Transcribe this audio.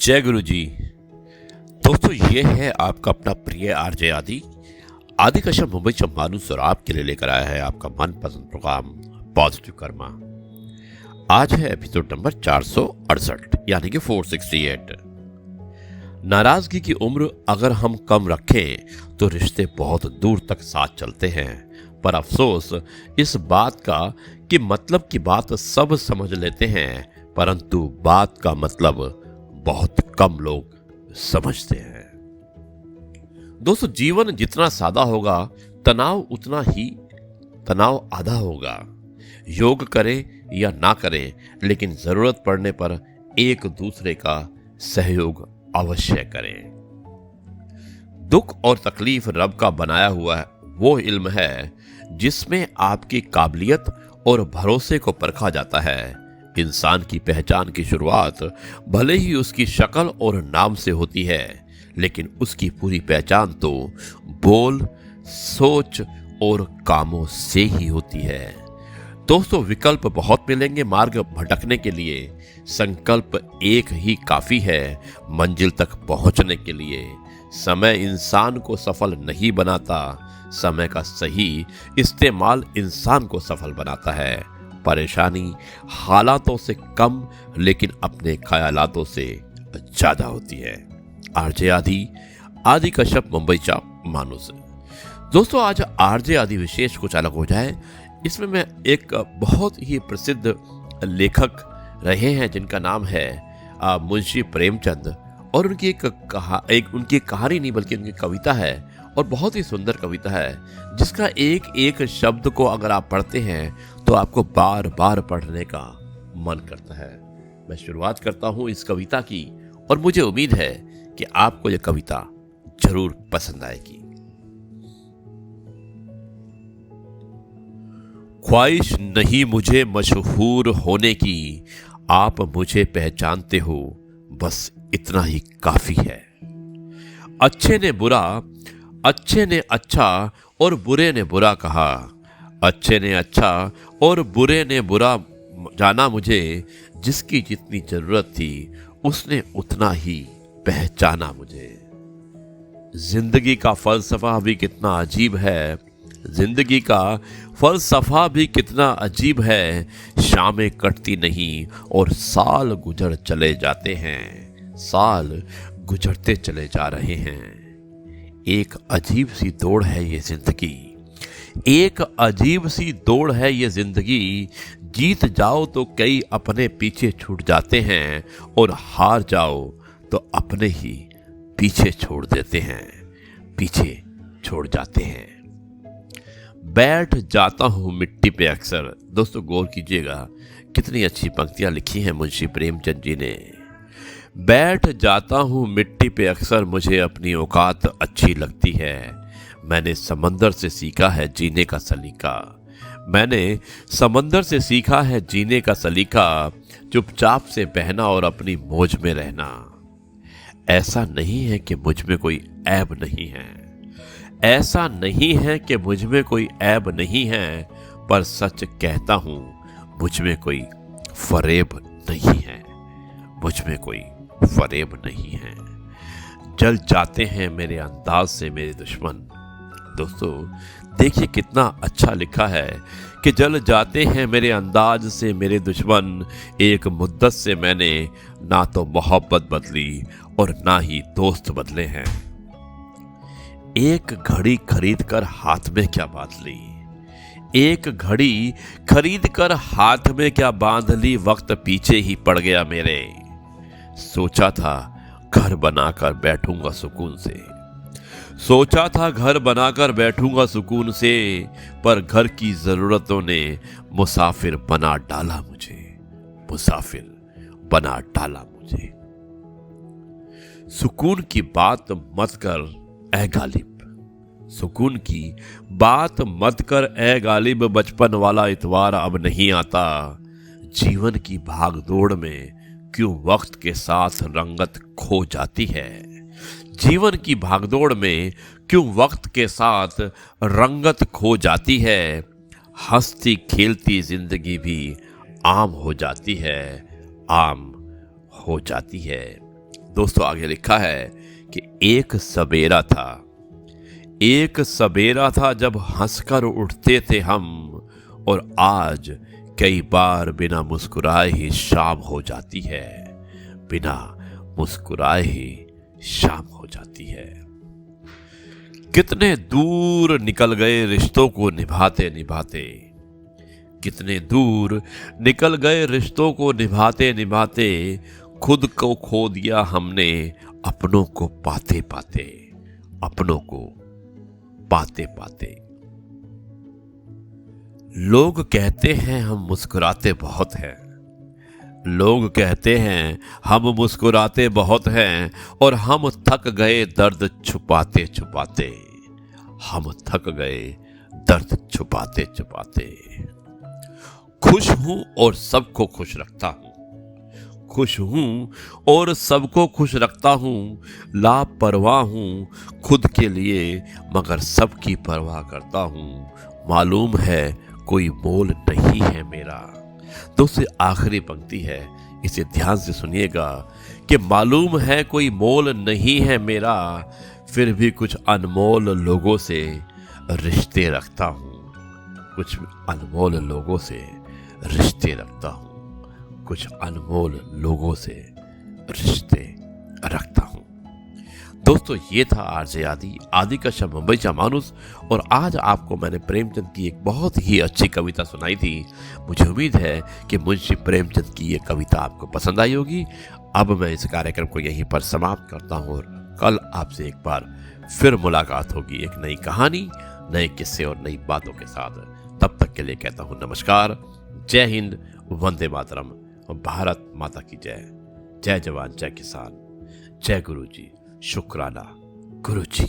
जय गुरु जी। दोस्तों, ये है आपका अपना प्रिय आरजे आदि कश्यप मुंबई से मानुस और आपके लिए लेकर आया है आपका मनपसंद प्रोग्राम पॉजिटिव कर्मा। आज है एपिसोड नंबर 468 यानी कि 468। नाराजगी की उम्र अगर हम कम रखें तो रिश्ते बहुत दूर तक साथ चलते हैं, पर अफसोस इस बात का कि मतलब की बात सब समझ लेते हैं, परंतु बात का मतलब बहुत कम लोग समझते हैं। दोस्तों, जीवन जितना सादा होगा तनाव आधा होगा। योग करें या ना करें, लेकिन जरूरत पड़ने पर एक दूसरे का सहयोग अवश्य करें। दुख और तकलीफ रब का बनाया हुआ वो इल्म है जिसमें आपकी काबिलियत और भरोसे को परखा जाता है। इंसान की पहचान की शुरुआत भले ही उसकी शक्ल और नाम से होती है, लेकिन उसकी पूरी पहचान तो बोल, सोच और कामों से ही होती है। दोस्तों, विकल्प बहुत मिलेंगे मार्ग भटकने के लिए, संकल्प एक ही काफी है मंजिल तक पहुंचने के लिए। समय इंसान को सफल नहीं बनाता, समय का सही इस्तेमाल इंसान को सफल बनाता है। परेशानी हालातों से कम लेकिन अपने ख्यालातों से ज्यादा होती है। आरजे आदि कश्यप मुंबई चा मानुस। दोस्तों, आज आरजे आदि विशेष कुछ अलग हो जाए। इसमें मैं एक बहुत ही प्रसिद्ध लेखक रहे हैं जिनका नाम है मुंशी प्रेमचंद, और उनकी उनकी कहानी नहीं बल्कि उनकी कविता है, और बहुत ही सुंदर कविता है जिसका एक एक शब्द को अगर आप पढ़ते हैं तो आपको बार बार पढ़ने का मन करता है। मैं शुरुआत करता हूं इस कविता की, और मुझे उम्मीद है कि आपको यह कविता जरूर पसंद आएगी। ख्वाहिश नहीं मुझे मशहूर होने की, आप मुझे पहचानते हो, बस इतना ही काफी है। अच्छे ने अच्छा और बुरे ने बुरा कहा, अच्छे ने अच्छा और बुरे ने बुरा जाना मुझे। जिसकी जितनी जरूरत थी उसने उतना ही पहचाना मुझे। जिंदगी का फलसफा भी कितना अजीब है, जिंदगी का फलसफा भी कितना अजीब है। शामें कटती नहीं और साल गुजर चले जाते हैं, साल गुजरते चले जा रहे हैं। एक अजीब सी दौड़ है ये जिंदगी, एक अजीब सी दौड़ है ये जिंदगी। जीत जाओ तो कई अपने पीछे छूट जाते हैं, और हार जाओ तो अपने ही पीछे छोड़ देते हैं, पीछे छोड़ जाते हैं। बैठ जाता हूं मिट्टी पे अक्सर। दोस्तों, गौर कीजिएगा कितनी अच्छी पंक्तियां लिखी हैं मुंशी प्रेमचंद जी ने। बैठ जाता हूं मिट्टी पे अक्सर, मुझे अपनी औकात अच्छी लगती है। मैंने समंदर से सीखा है जीने का सलीका, मैंने समंदर से सीखा है जीने का सलीका। चुपचाप से बहना और अपनी मौज में रहना। ऐसा नहीं है कि मुझ में कोई ऐब नहीं है, ऐसा नहीं है कि मुझ में कोई ऐब नहीं है, पर सच कहता हूं मुझ में कोई फरेब नहीं है, मुझ में कोई फरेब नहीं है। जल जाते हैं मेरे अंदाज से मेरे दुश्मन। दोस्तों, देखिए कितना अच्छा लिखा है कि जल जाते हैं मेरे अंदाज से मेरे दुश्मन। एक मुद्दत से मैंने ना तो मोहब्बत बदली और ना ही दोस्त बदले हैं। एक घड़ी खरीद कर हाथ में क्या बांध ली, एक घड़ी खरीद कर हाथ में क्या बांध ली। वक्त पीछे ही पड़ गया मेरे, सोचा था घर बनाकर बैठूंगा सुकून से, सोचा था घर बनाकर बैठूंगा सुकून से, पर घर की जरूरतों ने मुसाफिर बना डाला मुझे, मुसाफिर बना डाला मुझे। सुकून की बात मत कर ए गालिब, सुकून की बात मत कर ए गालिब। बचपन वाला इतवार अब नहीं आता। जीवन की भागदौड़ में क्यों वक्त के साथ रंगत खो जाती है, जीवन की भागदौड़ में क्यों वक्त के साथ रंगत खो जाती है। हंसती खेलती जिंदगी भी आम हो जाती है, आम हो जाती है। दोस्तों आगे लिखा है कि एक सवेरा था जब हंसकर उठते थे हम, और आज कई बार बिना मुस्कुराए ही शाम हो जाती है, बिना मुस्कुराए ही शाम हो जाती है। कितने दूर निकल गए रिश्तों को निभाते निभाते, कितने दूर निकल गए रिश्तों को निभाते निभाते, खुद को खो दिया हमने अपनों को पाते पाते, अपनों को पाते पाते। लोग कहते हैं हम मुस्कुराते बहुत हैं, लोग कहते हैं हम मुस्कुराते बहुत हैं, और हम थक गए दर्द छुपाते छुपाते, हम थक गए दर्द छुपाते छुपाते। खुश हूं और सबको खुश रखता हूं, खुश हूं और सबको खुश रखता हूं, लापरवाह हूं खुद के लिए मगर सबकी परवाह करता हूं, मालूम है कोई मोल नहीं है मेरा। दोस्तों आखिरी पंक्ति है, इसे ध्यान से सुनिएगा कि मालूम है कोई मोल नहीं है मेरा, फिर भी कुछ अनमोल लोगों से रिश्ते रखता हूं, कुछ अनमोल लोगों से रिश्ते रखता हूं, कुछ अनमोल लोगों से रिश्ते रखता हूं। दोस्तों ये था आरजे आदि का शब्द मुंबई का मानुस, और आज आपको मैंने प्रेमचंद की एक बहुत ही अच्छी कविता सुनाई थी। मुझे उम्मीद है कि मुंशी प्रेमचंद की ये कविता आपको पसंद आई होगी। अब मैं इस कार्यक्रम को यहीं पर समाप्त करता हूँ, और कल आपसे एक बार फिर मुलाकात होगी एक नई कहानी, नए किस्से और नई बातों के साथ। तब तक के लिए कहता हूँ नमस्कार, जय हिंद, वंदे मातरम, भारत माता की जय। जय जवान, जय किसान, जय गुरु जी, शुक्राना गुरु जी।